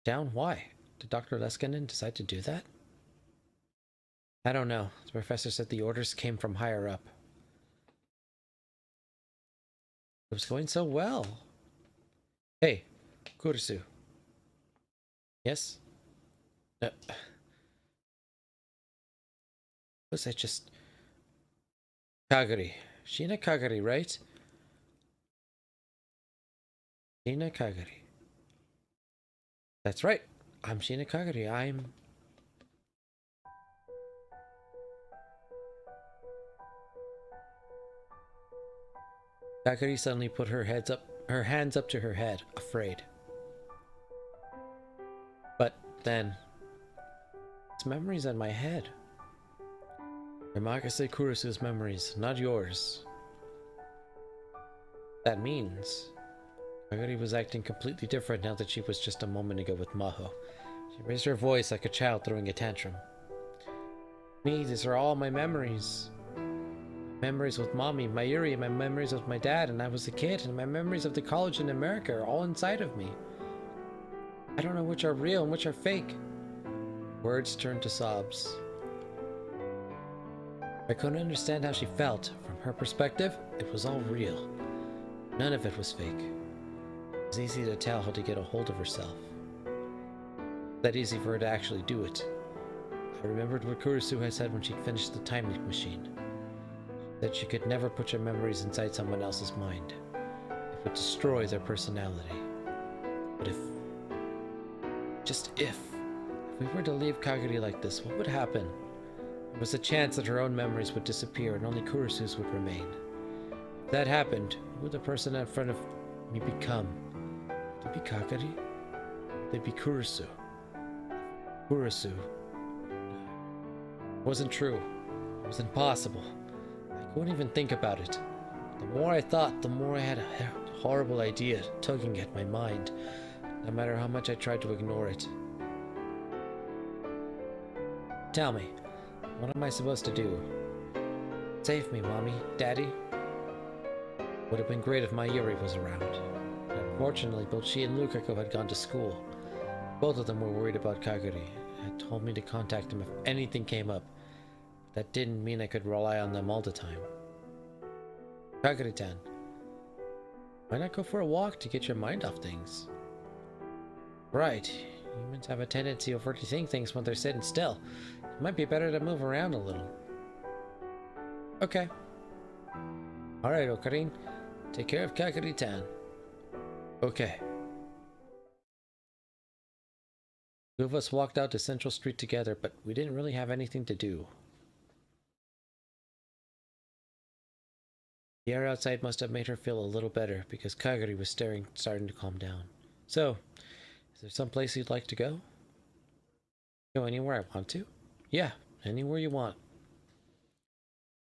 Down? Why? Did Dr. Leskinen decide to do that? I don't know. The professor said the orders came from higher up. It was going so well. Hey, Kurusu. Yes? Was I just... Kaguri. Shina Kaguri, right? Shina Kaguri. That's right. I'm Shina Kaguri. I'm... Kaguri suddenly put her hands up to her head, afraid. But then... It's memories in my head. Yamakase Kurusu's memories, not yours. That means... Kaguri was acting completely different now that she was just a moment ago with Maho. She raised her voice like a child throwing a tantrum. Me, these are all my memories. Memories with Mommy, Mayuri, my memories with my dad and I was a kid, and my memories of the college in America are all inside of me. I don't know which are real and which are fake. Words turned to sobs. I couldn't understand how she felt. From her perspective, it was all real. None of it was fake. It was easy to tell how to get a hold of herself. That easy for her to actually do it. I remembered what Kurusu had said when she'd finished the time leak machine. That she could never put your memories inside someone else's mind. It would destroy their personality. But if we were to leave Kaguri like this, what would happen? There was a chance that her own memories would disappear and only Kurusu's would remain. If that happened, who would the person in front of me become? Would they be Kaguri? Would they be Kurusu? Kurusu. It wasn't true. It was impossible. I couldn't even think about it. The more I thought, the more I had a horrible idea tugging at my mind, no matter how much I tried to ignore it. tell me, what am I supposed to do? Save me, Mommy, Daddy. Would have been great if my Yuri was around. Unfortunately, both she and Lukaku had gone to school. Both of them were worried about Kaguri and had told me to contact him if anything came up. That didn't mean I could rely on them all the time. Kaguri-tan, why not go for a walk to get your mind off things? Right, humans have a tendency to overthink things when they're sitting still. It might be better to move around a little. Okay. Alright, Okarin. Take care of Kaguri-tan. Okay. Two of us walked out to Central Street together, but we didn't really have anything to do. The air outside must have made her feel a little better, because Kaguri was starting to calm down. So, is there some place you'd like to go? Go anywhere I want to? Yeah, anywhere you want.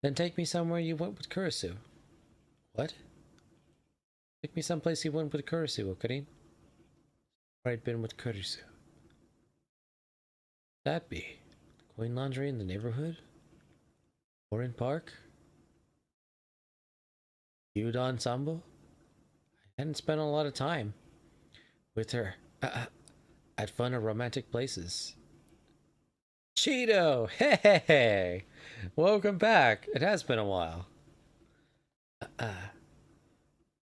Then take me somewhere you went with Kurisu. What? Take me someplace you went with Kurisu, Okarin. Where I'd been with Kurisu. That be? The coin laundry in the neighborhood? Orin Park? Udon Sambo? I hadn't spent a lot of time with her at fun or romantic places. Cheeto! Hey! Welcome back. It has been a while.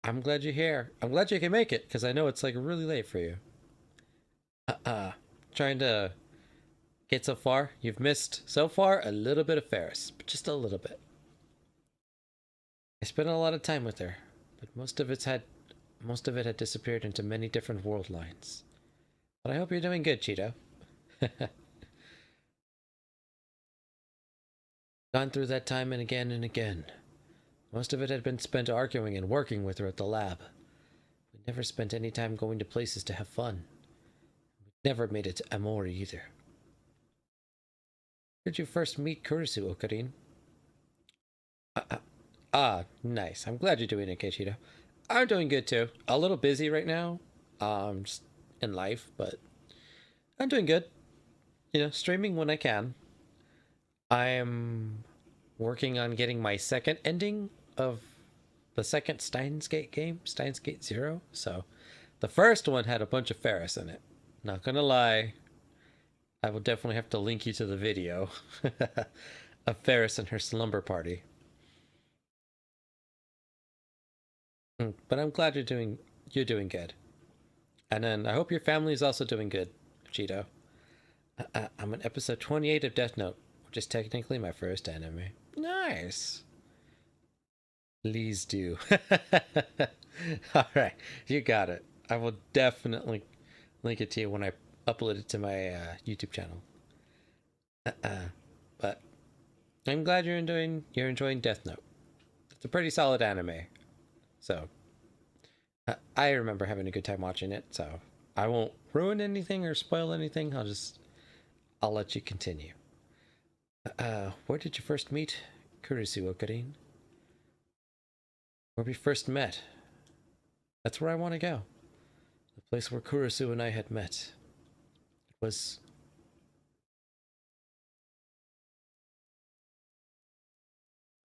I'm glad you're here. I'm glad you can make it, because I know it's like really late for you. Trying to get so far. You've missed, so far, a little bit of Ferris, but just a little bit. I spent a lot of time with her, but most of it had disappeared into many different world lines. But I hope you're doing good, Cheeto. Gone through that time and again. Most of it had been spent arguing and working with her at the lab. We never spent any time going to places to have fun. We never made it to Amori either. Where did you first meet Kurisu, Okarin? Nice. I'm glad you're doing okay, Cheeto. I'm doing good too. A little busy right now, just in life, but I'm doing good. You know, streaming when I can. I'm working on getting my second ending of the second Steins Gate game, Steins Gate 0. So, the first one had a bunch of Ferris in it. Not gonna lie, I will definitely have to link you to the video of Ferris and her slumber party. But I'm glad you're doing good. And then I hope your family is also doing good, Cheeto. I'm on episode 28 of Death Note, which is technically my first anime. Nice. Please do. Alright, you got it. I will definitely link it to you when I upload it to my YouTube channel. But I'm glad you're enjoying Death Note. It's a pretty solid anime. So, I remember having a good time watching it, so I won't ruin anything or spoil anything. I'll let you continue. Where did you first meet Kurisu, Okarin? Where we first met. That's where I want to go. The place where Kurisu and I had met. It was...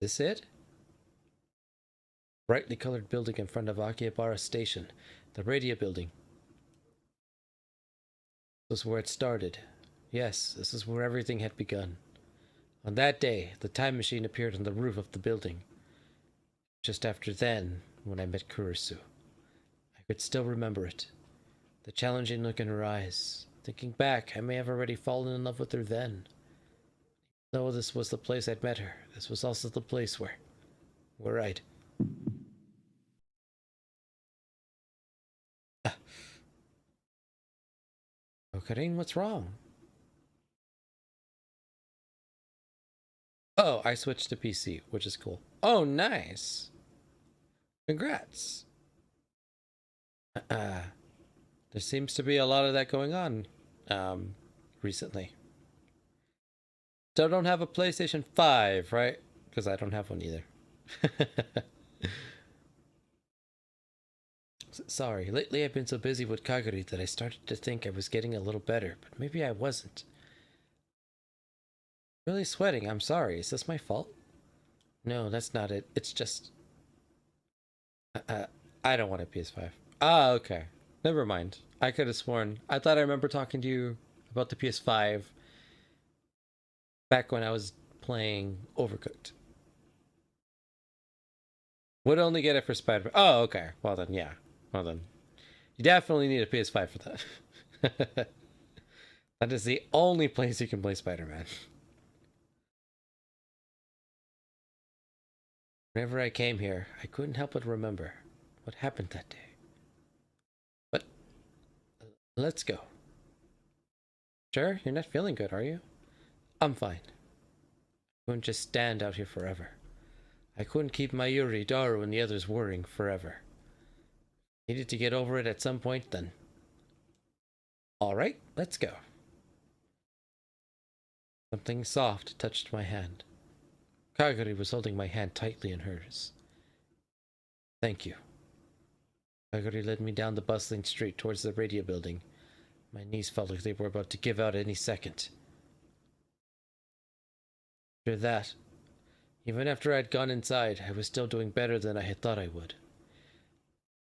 This it? Brightly colored building in front of Akihabara Station, the radio building. This was where it started. Yes, this is where everything had begun. On that day, the time machine appeared on the roof of the building. Just after then, when I met Kurisu, I could still remember it. The challenging look in her eyes. Thinking back, I may have already fallen in love with her then. Though this was the place I'd met her, this was also the place where I'd... Okarin, what's wrong? Oh, I switched to PC, which is cool. Oh, nice. Congrats. There seems to be a lot of that going on recently. So I don't have a PlayStation 5, right? Because I don't have one either. Sorry, lately I've been so busy with Kaguri that I started to think I was getting a little better, but maybe I wasn't. Really sweating. I'm sorry. Is this my fault? No, that's not it. It's just... I don't want a PS5. Ah, okay. Never mind. I could have sworn. I thought I remember talking to you about the PS5 back when I was playing Overcooked. Would only get it for Spider-Man. Oh, okay. Well then, yeah. Well then. You definitely need a PS5 for that. That is the only place you can play Spider-Man. Whenever I came here, I couldn't help but remember what happened that day. But let's go. Sure, you're not feeling good, are you? I'm fine. I couldn't just stand out here forever. I couldn't keep Mayuri, Daru, and the others worrying forever. Needed to get over it at some point then. Alright, let's go. Something soft touched my hand. Kaguri was holding my hand tightly in hers. Thank you. Kaguri led me down the bustling street towards the radio building. My knees felt like they were about to give out any second. After that, even after I'd gone inside, I was still doing better than I had thought I would.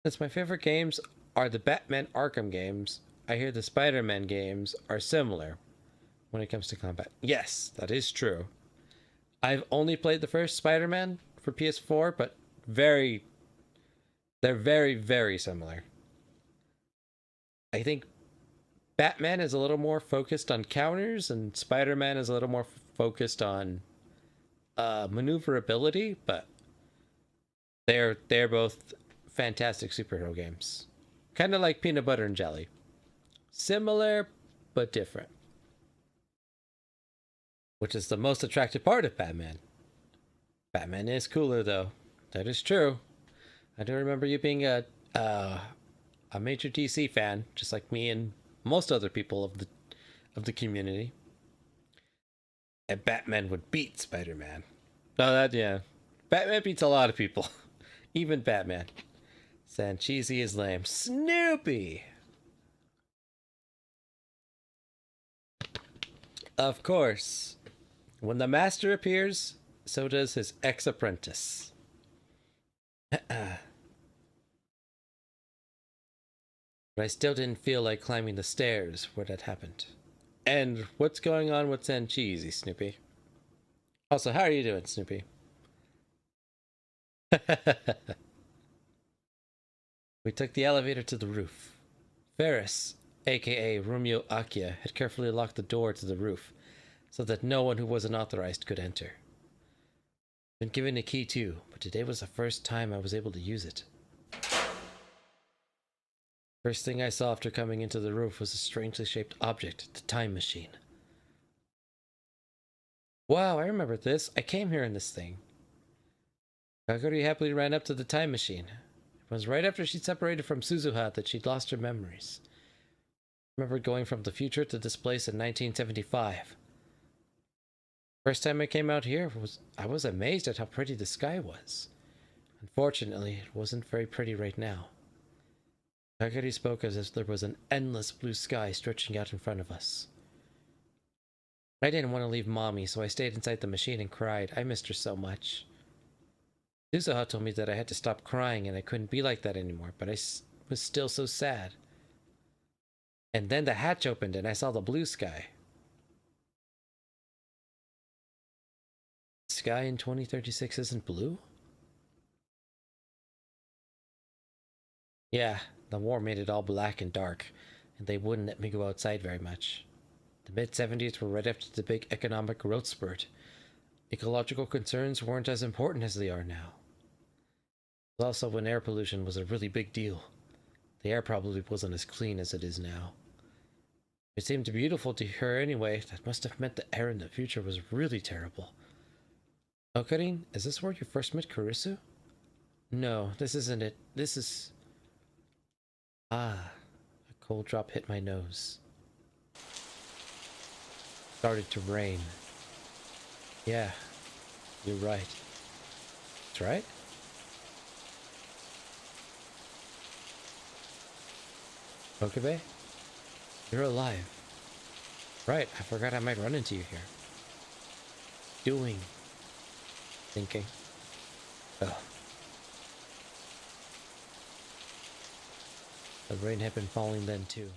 Since my favorite games are the Batman Arkham games, I hear the Spider-Man games are similar when it comes to combat. Yes, that is true. I've only played the first Spider-Man for PS4, but they're very, very similar. I think Batman is a little more focused on counters, and Spider-Man is a little more focused on maneuverability, but they're both fantastic superhero games. Kind of like Peanut Butter and Jelly. Similar, but different. Which is the most attractive part of Batman. Batman is cooler, though. That is true. I do remember you being a major DC fan, just like me and most other people of the community. And Batman would beat Spider-Man. No, yeah. Batman beats a lot of people. Even Batman. Sancheezy is lame. Snoopy! Of course. When the master appears, so does his ex-apprentice. But I still didn't feel like climbing the stairs where that happened. And what's going on with Sancheezy, Snoopy? Also, how are you doing, Snoopy? We took the elevator to the roof. Ferris, aka Romeo Akia, had carefully locked the door to the roof so that no one who wasn't authorized could enter. Been given a key too, but today was the first time I was able to use it. First thing I saw after coming into the roof was a strangely shaped object, the time machine. Wow, I remember this. I came here in this thing. Kaguri happily ran up to the time machine. It was right after she'd separated from Suzuha that she'd lost her memories. I remembered going from the future to this place in 1975. First time I came out here, I was amazed at how pretty the sky was. Unfortunately, it wasn't very pretty right now. Kaguri spoke as if there was an endless blue sky stretching out in front of us. I didn't want to leave Mommy, so I stayed inside the machine and cried. I missed her so much. Suzuha told me that I had to stop crying and I couldn't be like that anymore, but I was still so sad. And then the hatch opened and I saw the blue sky. The sky in 2036 isn't blue? Yeah, the war made it all black and dark, and they wouldn't let me go outside very much. The mid-70s were right after the big economic growth spurt. Ecological concerns weren't as important as they are now. It was also when air pollution was a really big deal. The air probably wasn't as clean as it is now. It seemed beautiful to her anyway. That must have meant the air in the future was really terrible. Okarin, is this where you first met Kurisu? No, this isn't it. This is... Ah, a cold drop hit my nose. Started to rain. Yeah, you're right. That's right. Okabe? You're alive. Right, I forgot I might run into you here. doing? Thinking. Ugh. The rain had been falling then too.